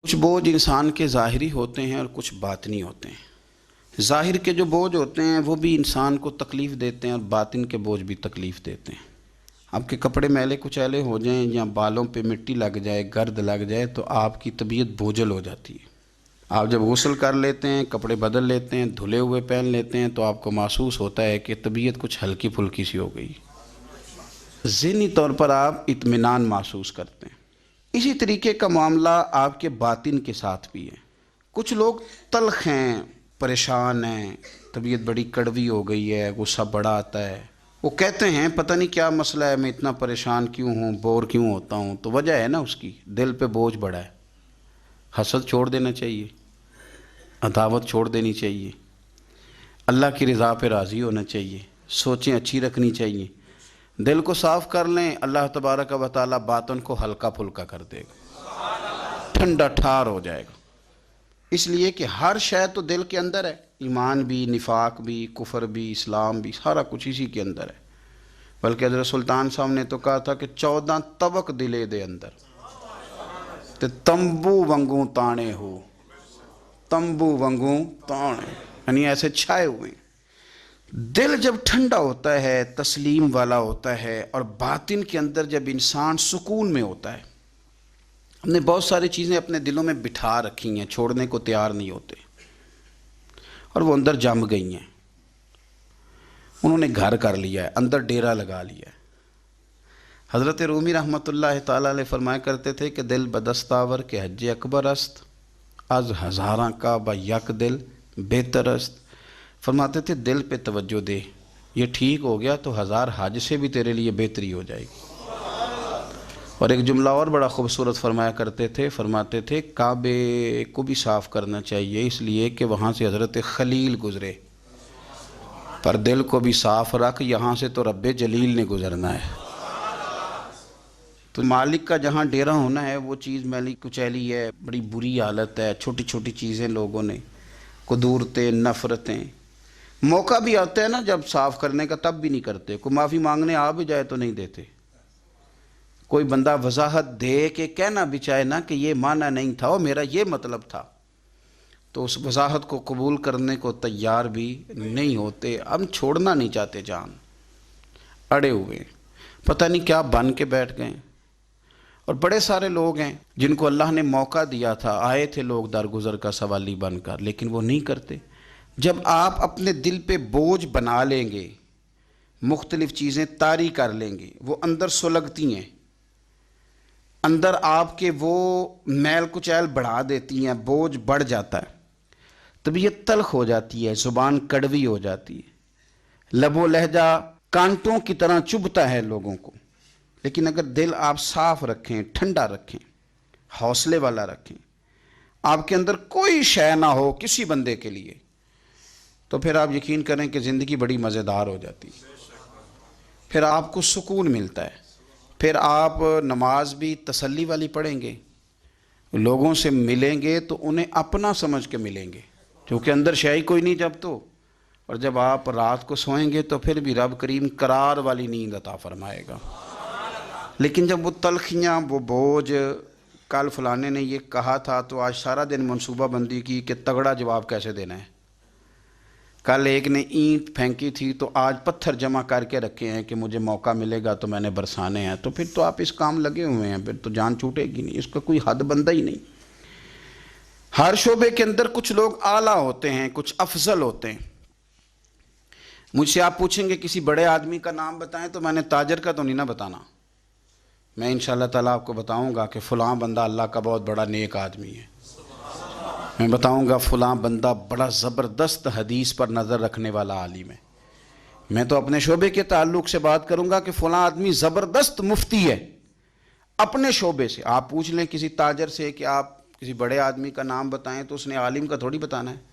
کچھ بوجھ انسان کے ظاہری ہوتے ہیں اور کچھ باطنی ہوتے ہیں۔ ظاہر کے جو بوجھ ہوتے ہیں وہ بھی انسان کو تکلیف دیتے ہیں اور باطن کے بوجھ بھی تکلیف دیتے ہیں۔ آپ کے کپڑے میلے کچیلے ہو جائیں یا بالوں پہ مٹی لگ جائے، گرد لگ جائے تو آپ کی طبیعت بوجھل ہو جاتی ہے۔ آپ جب غسل کر لیتے ہیں، کپڑے بدل لیتے ہیں، دھلے ہوئے پہن لیتے ہیں تو آپ کو محسوس ہوتا ہے کہ طبیعت کچھ ہلکی پھلکی سی ہو گئی، ذہنی طور پر آپ اطمینان محسوس کرتے ہیں۔ اسی طریقے کا معاملہ آپ کے باطن کے ساتھ بھی ہے۔ کچھ لوگ تلخ ہیں، پریشان ہیں، طبیعت بڑی کڑوی ہو گئی ہے، غصہ بڑا آتا ہے، وہ کہتے ہیں پتہ نہیں کیا مسئلہ ہے، میں اتنا پریشان کیوں ہوں، بور کیوں ہوتا ہوں۔ تو وجہ ہے نا اس کی، دل پہ بوجھ بڑا ہے۔ حسد چھوڑ دینا چاہیے، عداوت چھوڑ دینی چاہیے، اللہ کی رضا پہ راضی ہونا چاہیے، سوچیں اچھی رکھنی چاہیے۔ دل کو صاف کر لیں، اللہ تبارک و تعالیٰ باطن کو ہلکا پھلکا کر دے گا، ٹھنڈا ٹھار ہو جائے گا۔ اس لیے کہ ہر شے تو دل کے اندر ہے، ایمان بھی، نفاق بھی، کفر بھی، اسلام بھی، سارا کچھ اسی کے اندر ہے۔ بلکہ حضرت سلطان صاحب نے تو کہا تھا کہ 14 طبق دلے دے اندر تے تمبو ونگوں تانے ہو، تمبو ونگوں تانے، یعنی ایسے چھائے ہوئے ہیں۔ دل جب ٹھنڈا ہوتا ہے، تسلیم والا ہوتا ہے، اور باطن کے اندر جب انسان سکون میں ہوتا ہے، ہم نے بہت ساری چیزیں اپنے دلوں میں بٹھا رکھی ہیں، چھوڑنے کو تیار نہیں ہوتے، اور وہ اندر جم گئی ہیں، انہوں نے گھر کر لیا ہے، اندر ڈیرا لگا لیا ہے۔ حضرت رومی رحمۃ اللہ تعالیٰ علیہ فرمایا کرتے تھے کہ دل بدستاور کے حج اکبر است، از ہزاراں کا با یک دل بہتر است۔ فرماتے تھے دل پہ توجہ دے، یہ ٹھیک ہو گیا تو 1000 حج سے بھی تیرے لیے بہتری ہو جائے گی۔ اور ایک جملہ اور بڑا خوبصورت فرمایا کرتے تھے، فرماتے تھے کعبے کو بھی صاف کرنا چاہیے، اس لیے کہ وہاں سے حضرت خلیل گزرے، پر دل کو بھی صاف رکھ، یہاں سے تو رب جلیل نے گزرنا ہے۔ تو مالک کا جہاں ڈیرا ہونا ہے وہ چیز میلی کچیلی ہے، بڑی بری حالت ہے، چھوٹی چھوٹی چیزیں لوگوں نے، قدورتیں، نفرتیں، موقع بھی آتا ہے نا جب صاف کرنے کا تب بھی نہیں کرتے، کوئی معافی مانگنے آ بھی جائے تو نہیں دیتے، کوئی بندہ وضاحت دے کہ کہنا بھی چاہے نا کہ یہ معنی نہیں تھا اور میرا یہ مطلب تھا، تو اس وضاحت کو قبول کرنے کو تیار بھی نہیں ہوتے۔ ہم چھوڑنا نہیں چاہتے، جان اڑے ہوئے، پتہ نہیں کیا بن کے بیٹھ گئے۔ اور بڑے سارے لوگ ہیں جن کو اللہ نے موقع دیا تھا، آئے تھے لوگ درگزر کا سوالی بن کر، لیکن وہ نہیں کرتے۔ جب آپ اپنے دل پہ بوجھ بنا لیں گے، مختلف چیزیں طاری کر لیں گے، وہ اندر سلگتی ہیں، اندر آپ کے وہ میل کچیل بڑھا دیتی ہیں، بوجھ بڑھ جاتا ہے، طبیعت تلخ ہو جاتی ہے، زبان کڑوی ہو جاتی ہے، لب و لہجہ کانٹوں کی طرح چبھتا ہے لوگوں کو۔ لیکن اگر دل آپ صاف رکھیں، ٹھنڈا رکھیں، حوصلے والا رکھیں، آپ کے اندر کوئی شے نہ ہو کسی بندے کے لیے، تو پھر آپ یقین کریں کہ زندگی بڑی مزیدار ہو جاتی ہے، پھر آپ کو سکون ملتا ہے، پھر آپ نماز بھی تسلی والی پڑھیں گے، لوگوں سے ملیں گے تو انہیں اپنا سمجھ کے ملیں گے، کیونکہ اندر شے ہی کوئی نہیں جب تو۔ اور جب آپ رات کو سوئیں گے تو پھر بھی رب کریم قرار والی نیند عطا فرمائے گا۔ لیکن جب وہ تلخیاں، وہ بوجھ، کل فلانے نے یہ کہا تھا تو آج سارا دن منصوبہ بندی کی کہ تگڑا جواب کیسے دینا ہے، کل ایک نے اینٹ پھینکی تھی تو آج پتھر جمع کر کے رکھے ہیں کہ مجھے موقع ملے گا تو میں نے برسانے ہیں، تو پھر تو آپ اس کام لگے ہوئے ہیں، پھر تو جان چھوٹے گی نہیں، اس کا کوئی حد بندہ ہی نہیں۔ ہر شعبے کے اندر کچھ لوگ اعلیٰ ہوتے ہیں، کچھ افضل ہوتے ہیں۔ مجھ سے آپ پوچھیں گے کسی بڑے آدمی کا نام بتائیں تو میں نے تاجر کا تو نہیں نہ بتانا، میں انشاءاللہ تعالیٰ آپ کو بتاؤں گا کہ فلاں بندہ اللہ کا بہت بڑا نیک آدمی ہے، میں بتاؤں گا فلاں بندہ بڑا زبردست حدیث پر نظر رکھنے والا عالم ہے۔ میں تو اپنے شعبے کے تعلق سے بات کروں گا کہ فلاں آدمی زبردست مفتی ہے، اپنے شعبے سے۔ آپ پوچھ لیں کسی تاجر سے کہ آپ کسی بڑے آدمی کا نام بتائیں تو اس نے عالم کا تھوڑی بتانا ہے،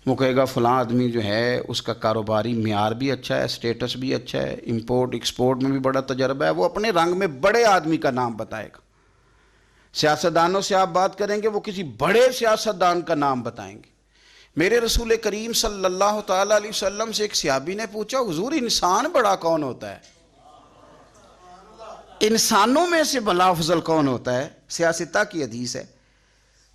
وہ کہے گا فلاں آدمی جو ہے اس کا کاروباری معیار بھی اچھا ہے، سٹیٹس بھی اچھا ہے، امپورٹ ایکسپورٹ میں بھی بڑا تجربہ ہے، وہ اپنے رنگ میں بڑے آدمی کا نام بتائے گا۔ سیاستدانوں سے آپ بات کریں گے وہ کسی بڑے سیاستدان کا نام بتائیں گے۔ میرے رسول کریم صلی اللہ تعالیٰ علیہ وسلم سے ایک صحابی نے پوچھا حضور انسان بڑا کون ہوتا ہے؟ انسانوں میں سے بلا افضل کون ہوتا ہے؟ سیاستہ کی حدیث ہے،